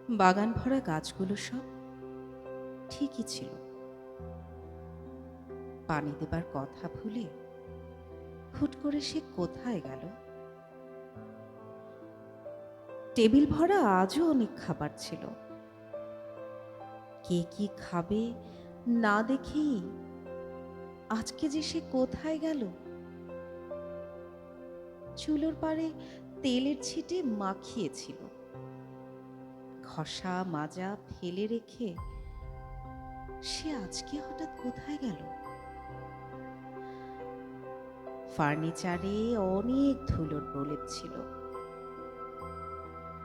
বাগান ভরা গাছগুলো সব ঠিকই ছিল। পানি দেবার কথা ভুলে হুট করে সে কোথায় গেল? টেবিল ভরা আজও অনেক খাবার ছিল। কে কি খাবে না দেখেই আজকে যে সে কোথায় গেল? চুলোর পাড়ে তেলের ছিটে মাখিয়েছিল, ঘষা মাজা ফেলে রেখে সে আজকে হঠাৎ কোথায় গেল? ফার্নিচারে অনেক ধুলোর প্রলেপ ছিল।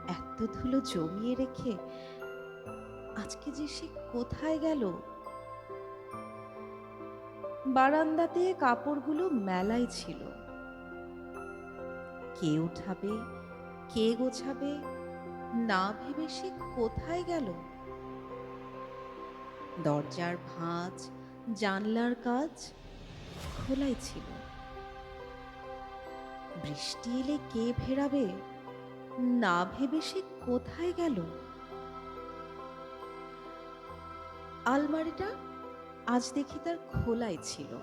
এত ধুলো জমিয়ে রেখে আজকে যে সে কোথায় গেল? বারান্দাতে কাপড়গুলো মেলাই ছিল। কে উঠাবে, কে গোছাবে না ভেবে সে কোথায় গেল? দরজার ভাঁজ, জানলার কাজ খোলাই ছিল। বৃষ্টি এলে কে ভেরাবে না ভেবে সে কোথায় গেল? আলমারিটা আজ দেখি তার খোলাই ছিল।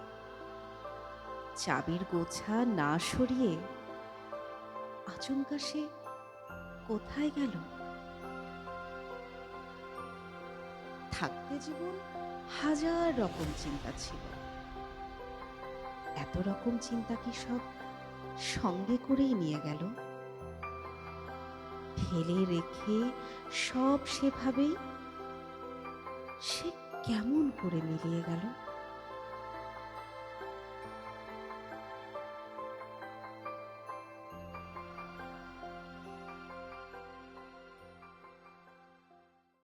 চাবির গোছা না সরিয়ে আচমকা সে কোথায় গেল? থাকতে জীবন হাজার রকম চিন্তা ছিল। এত রকম চিন্তা কি সব সঙ্গে করেই নিয়ে গেল? ফেলে রেখে সব সেভাবেই সে কেমন করে মিলিয়ে গেল?